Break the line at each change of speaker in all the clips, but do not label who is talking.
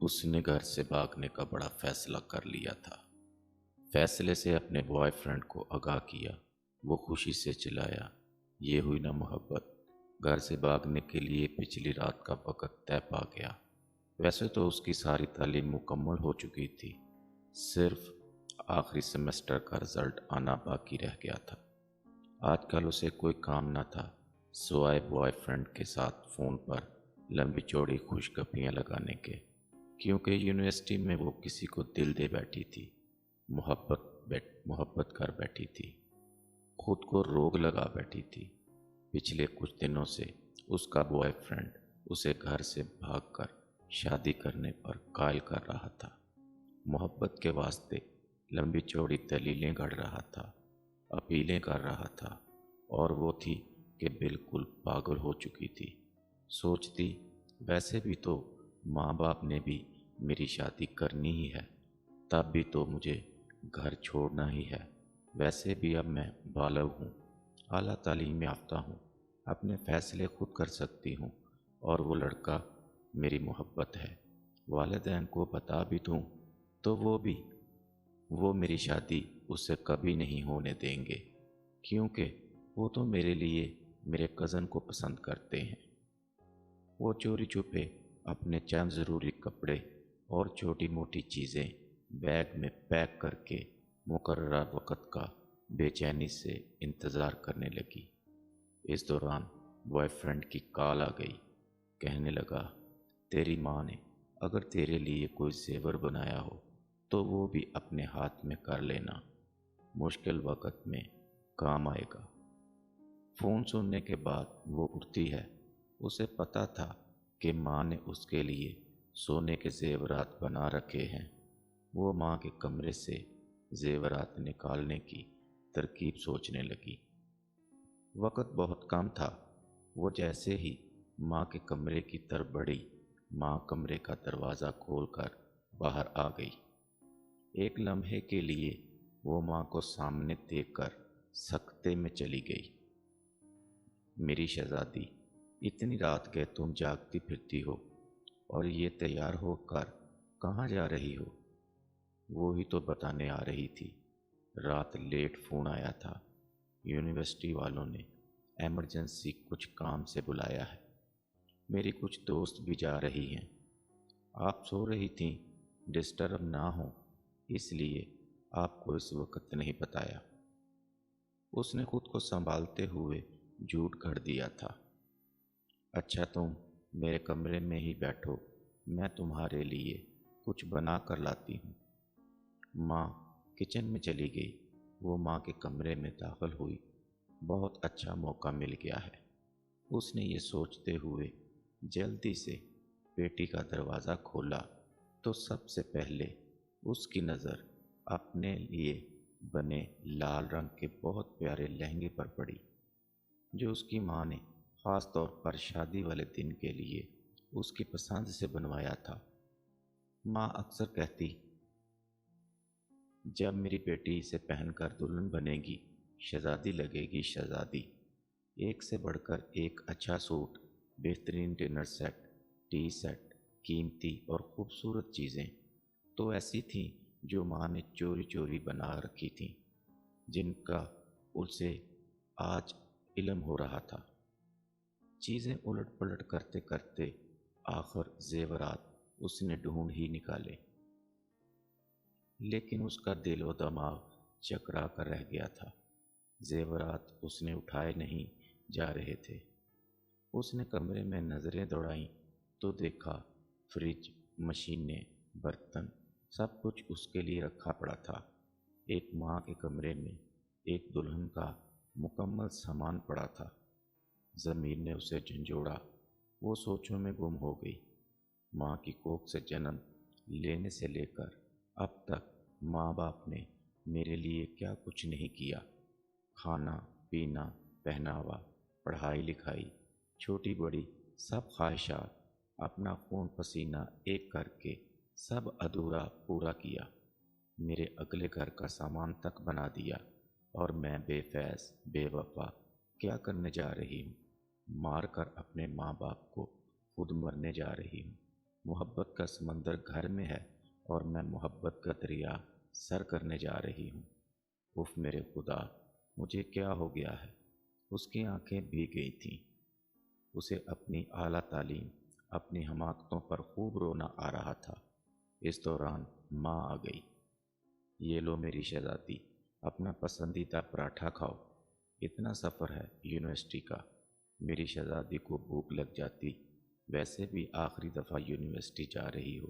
اس نے گھر سے بھاگنے کا بڑا فیصلہ کر لیا تھا۔ فیصلے سے اپنے بوائے فرینڈ کو آگاہ کیا۔ وہ خوشی سے چلایا، یہ ہوئی نا محبت۔ گھر سے بھاگنے کے لیے پچھلی رات کا وقت طے پا گیا۔ ویسے تو اس کی ساری تعلیم مکمل ہو چکی تھی، صرف آخری سیمسٹر کا رزلٹ آنا باقی رہ گیا تھا۔ آج کل اسے کوئی کام نہ تھا سوائے بوائے فرینڈ کے ساتھ فون پر لمبی چوڑی خوشگپیاں لگانے کے، کیونکہ یونیورسٹی میں وہ کسی کو دل دے بیٹھی تھی، محبت کر بیٹھی تھی، خود کو روگ لگا بیٹھی تھی۔ پچھلے کچھ دنوں سے اس کا بوائے فرینڈ اسے گھر سے بھاگ کر شادی کرنے پر قائل کر رہا تھا، محبت کے واسطے لمبی چوڑی دلیلیں گھڑ رہا تھا، اپیلیں کر رہا تھا، اور وہ تھی کہ بالکل پاگل ہو چکی تھی۔ سوچتی ویسے بھی تو ماں باپ نے بھی میری شادی کرنی ہی ہے، تب بھی تو مجھے گھر چھوڑنا ہی ہے۔ ویسے بھی اب میں بالغ ہوں، اعلیٰ تعلیم یافتہ ہوں، اپنے فیصلے خود کر سکتی ہوں، اور وہ لڑکا میری محبت ہے۔ والدین کو بتا بھی دوں تو وہ میری شادی اس سے کبھی نہیں ہونے دیں گے، کیونکہ وہ تو میرے لیے میرے کزن کو پسند کرتے ہیں۔ وہ چوری چھپے اپنے چند ضروری کپڑے اور چھوٹی موٹی چیزیں بیگ میں پیک کر کے مقررہ وقت کا بے چینی سے انتظار کرنے لگی۔ اس دوران بوائے فرینڈ کی کال آ گئی۔ کہنے لگا، تیری ماں نے اگر تیرے لیے کوئی زیور بنایا ہو تو وہ بھی اپنے ہاتھ میں کر لینا، مشکل وقت میں کام آئے گا۔ فون سننے کے بعد وہ اٹھتی ہے۔ اسے پتا تھا کہ ماں نے اس کے لیے سونے کے زیورات بنا رکھے ہیں۔ وہ ماں کے کمرے سے زیورات نکالنے کی ترکیب سوچنے لگی۔ وقت بہت کم تھا۔ وہ جیسے ہی ماں کے کمرے کی طرف بڑھی، ماں کمرے کا دروازہ کھول کر باہر آ گئی۔ ایک لمحے کے لیے وہ ماں کو سامنے دیکھ کر سکتے میں چلی گئی۔ میری شہزادی، اتنی رات کے تم جاگتی پھرتی ہو اور یہ تیار ہو کر کہاں جا رہی ہو؟ وہی تو بتانے آ رہی تھی، رات لیٹ فون آیا تھا، یونیورسٹی والوں نے ایمرجنسی کچھ کام سے بلایا ہے، میری کچھ دوست بھی جا رہی ہیں، آپ سو رہی تھیں، ڈسٹرب نہ ہوں اس لیے آپ کو اس وقت نہیں بتایا۔ اس نے خود کو سنبھالتے ہوئے جھوٹ گھڑ دیا تھا۔ اچھا تم میرے کمرے میں ہی بیٹھو، میں تمہارے لیے کچھ بنا کر لاتی ہوں۔ ماں کچن میں چلی گئی۔ وہ ماں کے کمرے میں داخل ہوئی۔ بہت اچھا موقع مل گیا ہے، اس نے یہ سوچتے ہوئے جلدی سے پیٹی کا دروازہ کھولا تو سب سے پہلے اس کی نظر اپنے لیے بنے لال رنگ کے بہت پیارے لہنگے پر پڑی، جو اس کی ماں نے خاص طور پر شادی والے دن کے لیے اس کی پسند سے بنوایا تھا۔ ماں اکثر کہتی، جب میری بیٹی اسے پہن کر دلہن بنے گی، شہزادی لگے گی شہزادی۔ ایک سے بڑھ کر ایک اچھا سوٹ، بہترین ڈنر سیٹ، ٹی سیٹ، قیمتی اور خوبصورت چیزیں تو ایسی تھیں جو ماں نے چوری چوری بنا رکھی تھیں، جن کا اسے آج علم ہو رہا تھا۔ چیزیں الٹ پلٹ کرتے کرتے آخر زیورات اس نے ڈھونڈ ہی نکالے، لیکن اس کا دل و دماغ چکرا کر رہ گیا تھا۔ زیورات اس نے اٹھائے نہیں جا رہے تھے۔ اس نے کمرے میں نظریں دوڑائیں تو دیکھا فریج، مشینیں، برتن، سب کچھ اس کے لیے رکھا پڑا تھا۔ ایک ماں کے کمرے میں ایک دلہن کا مکمل سامان پڑا تھا۔ ضمیر نے اسے جھنجھوڑا۔ وہ سوچوں میں گم ہو گئی۔ ماں کی کوکھ سے جنم لینے سے لے کر اب تک ماں باپ نے میرے لیے کیا کچھ نہیں کیا۔ کھانا پینا، پہناوا، پڑھائی لکھائی، چھوٹی بڑی سب خواہشات، اپنا خون پسینہ ایک کر کے سب ادھورا پورا کیا، میرے اگلے گھر کا سامان تک بنا دیا، اور میں بے فیض بے وفا کیا کرنے جا رہی ہوں؟ مار کر اپنے ماں باپ کو خود مرنے جا رہی ہوں۔ محبت کا سمندر گھر میں ہے اور میں محبت کا دریا سر کرنے جا رہی ہوں۔ اف میرے خدا، مجھے کیا ہو گیا ہے؟ اس کی آنکھیں بھیگ گئی تھیں۔ اسے اپنی اعلیٰ تعلیم، اپنی حماقتوں پر خوب رونا آ رہا تھا۔ اس دوران ماں آ گئی۔ یہ لو میری شہزادی، اپنا پسندیدہ پراٹھا کھاؤ، اتنا سفر ہے یونیورسٹی کا۔ میری شہزادی کو بھوک لگ جاتی، ویسے بھی آخری دفعہ یونیورسٹی جا رہی ہو۔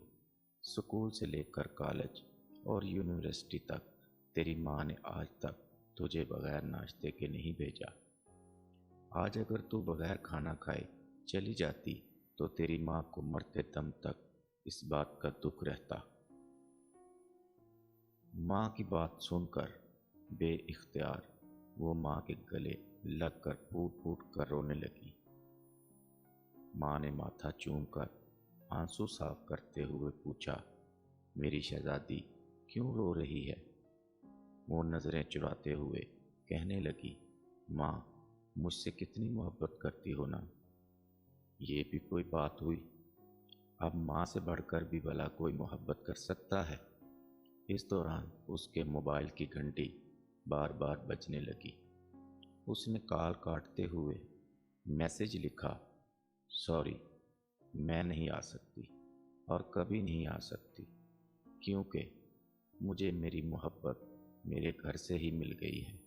اسکول سے لے کر کالج اور یونیورسٹی تک تیری ماں نے آج تک تجھے بغیر ناشتے کے نہیں بھیجا۔ آج اگر تو بغیر کھانا کھائے چلی جاتی تو تیری ماں کو مرتے دم تک اس بات کا دکھ رہتا۔ ماں کی بات سن کر بے اختیار وہ ماں کے گلے لگ کر پھوٹ پھوٹ کر رونے لگی۔ ماں نے ماتھا چوم کر آنسو صاف کرتے ہوئے پوچھا، میری شہزادی کیوں رو رہی ہے؟ وہ نظریں چراتے ہوئے کہنے لگی، ماں مجھ سے کتنی محبت کرتی ہو نا۔ یہ بھی کوئی بات ہوئی؟ اب ماں سے بڑھ کر بھی بھلا کوئی محبت کر سکتا ہے؟ اس دوران اس کے موبائل کی گھنٹی بار بار بجنے لگی۔ اس نے کال کاٹتے ہوئے میسج لکھا، سوری، میں نہیں آ سکتی اور کبھی نہیں آ سکتی، کیونکہ مجھے میری محبت میرے گھر سے ہی مل گئی ہے۔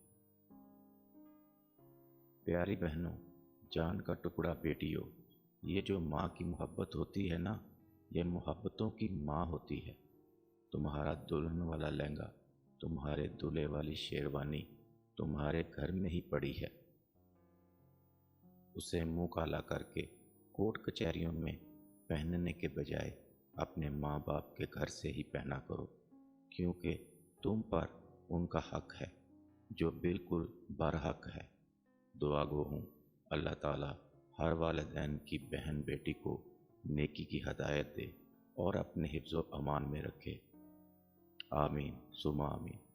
پیاری بہنوں، جان کا ٹکڑا بیٹیوں، یہ جو ماں کی محبت ہوتی ہے نا، یہ محبتوں کی ماں ہوتی ہے۔ تمہارا دلہن والا لہنگا، تمہارے دولہے والی شیروانی تمہارے گھر میں ہی پڑی ہے۔ اسے منہ کالا کر کے کورٹ کچہریوں میں پہننے کے بجائے اپنے ماں باپ کے گھر سے ہی پہنا کرو، کیونکہ تم پر ان کا حق ہے جو بالکل برحق ہے۔ دعا گو ہوں اللہ تعالیٰ ہر والدین کی بہن بیٹی کو نیکی کی ہدایت دے اور اپنے حفظ و امان میں رکھے۔ آمین ثم آمین۔